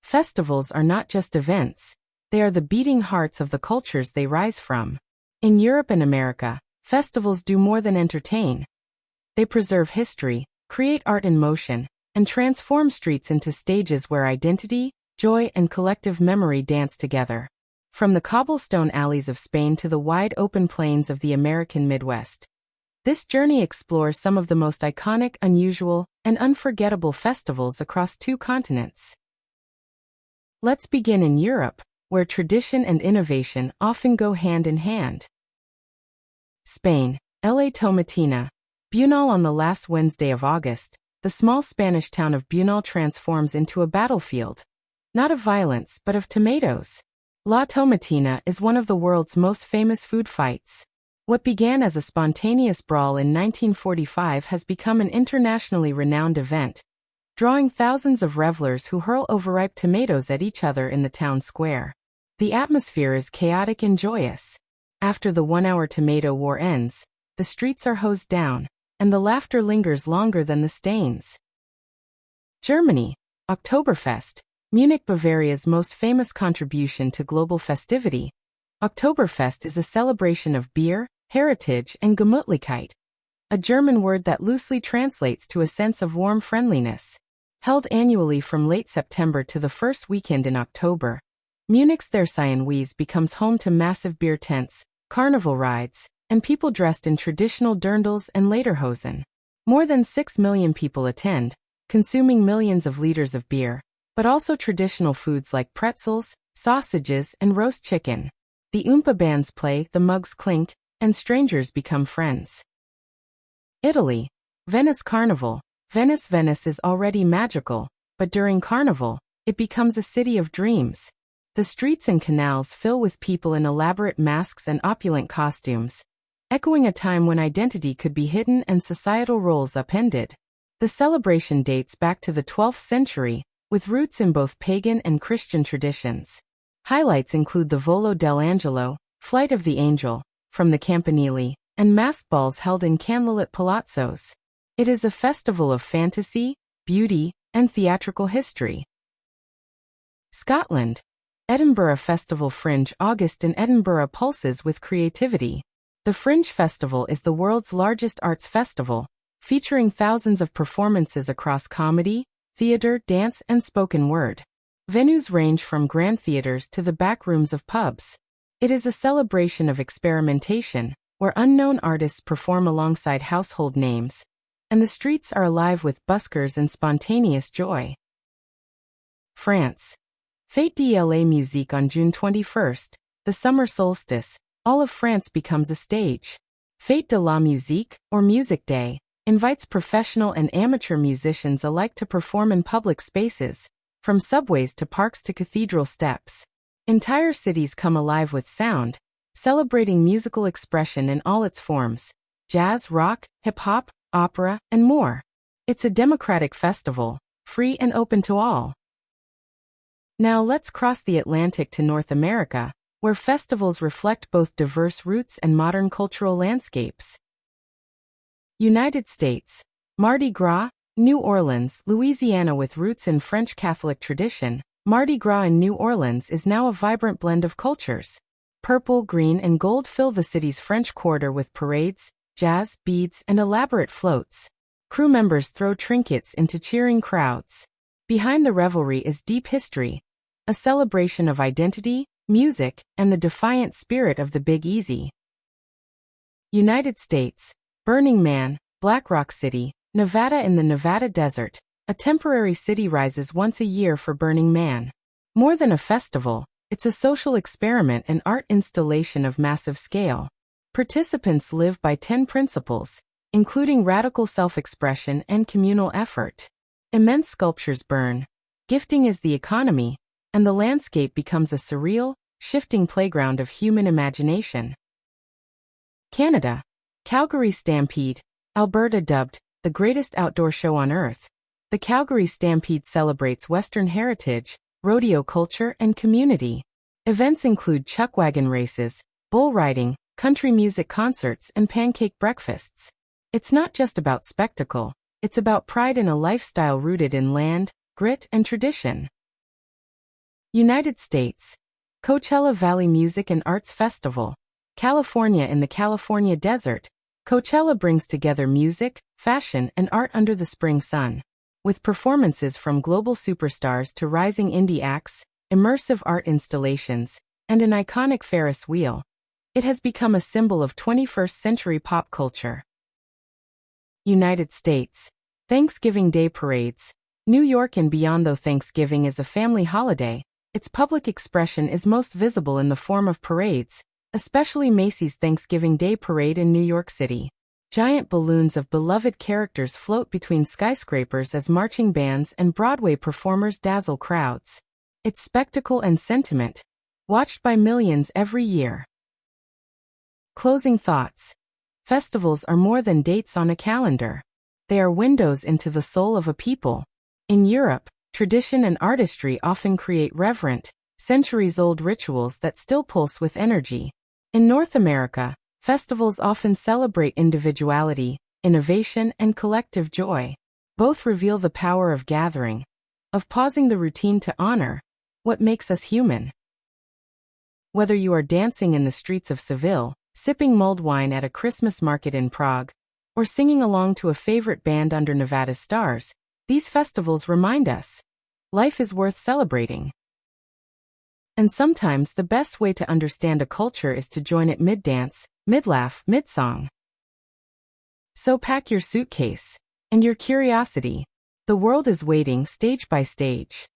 Festivals are not just events, they are the beating hearts of the cultures they rise from. In Europe and America, festivals do more than entertain. They preserve history, create art in motion, and transform streets into stages where identity, joy, and collective memory dance together. From the cobblestone alleys of Spain to the wide-open plains of the American Midwest, this journey explores some of the most iconic, unusual, and unforgettable festivals across two continents. Let's begin in Europe, where tradition and innovation often go hand in hand. Spain, La Tomatina. Bunal. On the last Wednesday of August, the small Spanish town of Bunal transforms into a battlefield. Not of violence, but of tomatoes. La Tomatina is one of the world's most famous food fights. What began as a spontaneous brawl in 1945 has become an internationally renowned event, drawing thousands of revelers who hurl overripe tomatoes at each other in the town square. The atmosphere is chaotic and joyous. After the one-hour tomato war ends, the streets are hosed down, and the laughter lingers longer than the stains. Germany, Oktoberfest. Munich. Bavaria's most famous contribution to global festivity, Oktoberfest is a celebration of beer, heritage, and Gemütlichkeit, a German word that loosely translates to a sense of warm friendliness. Held annually from late September to the first weekend in October, Munich's Theresienwiese becomes home to massive beer tents, carnival rides, and people dressed in traditional dirndls and lederhosen. More than 6 million people attend, consuming millions of liters of beer, but also traditional foods like pretzels, sausages, and roast chicken. The Oompa bands play, the mugs clink, and strangers become friends. Italy, Venice Carnival. Venice is already magical, but during Carnival, it becomes a city of dreams. The streets and canals fill with people in elaborate masks and opulent costumes, echoing a time when identity could be hidden and societal roles upended. The celebration dates back to the 12th century, with roots in both pagan and Christian traditions. Highlights include the Volo dell'Angelo, Flight of the Angel, from the Campanile, and masked balls held in candlelit palazzos. It is a festival of fantasy, beauty, and theatrical history. Scotland, Edinburgh Festival. Fringe. August in Edinburgh pulses with creativity. The Fringe Festival is the world's largest arts festival, featuring thousands of performances across comedy, theater, dance, and spoken word. Venues range from grand theaters to the back rooms of pubs. It is a celebration of experimentation, where unknown artists perform alongside household names, and the streets are alive with buskers and spontaneous joy. France. Fête de la Musique. On June 21st, the summer solstice, all of France becomes a stage. Fête de la Musique, or Music Day, invites professional and amateur musicians alike to perform in public spaces, from subways to parks to cathedral steps. Entire cities come alive with sound, celebrating musical expression in all its forms: jazz, rock, hip-hop, opera, and more. It's a democratic festival, free and open to all. Now let's cross the Atlantic to North America, where festivals reflect both diverse roots and modern cultural landscapes. United States, Mardi Gras. New Orleans, Louisiana. With roots in French Catholic tradition, Mardi Gras in New Orleans is now a vibrant blend of cultures. Purple, green, and gold fill the city's French Quarter with parades, jazz, beads, and elaborate floats. Crew members throw trinkets into cheering crowds. Behind the revelry is deep history, a celebration of identity, music, and the defiant spirit of the Big Easy. United States, Burning Man, Black Rock City, Nevada. In the Nevada desert, a temporary city rises once a year for Burning Man. More than a festival, it's a social experiment and art installation of massive scale. Participants live by 10 principles, including radical self-expression and communal effort. Immense sculptures burn. Gifting is the economy, and the landscape becomes a surreal, shifting playground of human imagination. Canada, Calgary Stampede, Alberta. Dubbed the greatest outdoor show on earth, the Calgary Stampede celebrates Western heritage, rodeo culture, and community. Events include chuckwagon races, bull riding, country music concerts, and pancake breakfasts. It's not just about spectacle, it's about pride in a lifestyle rooted in land, grit, and tradition. United States. Coachella Valley Music and Arts Festival. California. In the California desert, Coachella brings together music, fashion, and art under the spring sun. With performances from global superstars to rising indie acts, immersive art installations, and an iconic Ferris wheel, it has become a symbol of 21st-century pop culture. United States. Thanksgiving Day Parades. New York and beyond. Though Thanksgiving is a family holiday, its public expression is most visible in the form of parades, especially Macy's Thanksgiving Day Parade in New York City. Giant balloons of beloved characters float between skyscrapers as marching bands and Broadway performers dazzle crowds. Its spectacle and sentiment, watched by millions every year. Closing thoughts. Festivals are more than dates on a calendar. They are windows into the soul of a people. In Europe, tradition and artistry often create reverent, centuries-old rituals that still pulse with energy. In North America, festivals often celebrate individuality, innovation, and collective joy. Both reveal the power of gathering, of pausing the routine to honor what makes us human. Whether you are dancing in the streets of Seville, sipping mulled wine at a Christmas market in Prague, or singing along to a favorite band under Nevada's stars, these festivals remind us life is worth celebrating. And sometimes the best way to understand a culture is to join it mid-dance, mid-laugh, mid-song. So pack your suitcase and your curiosity. The world is waiting stage by stage.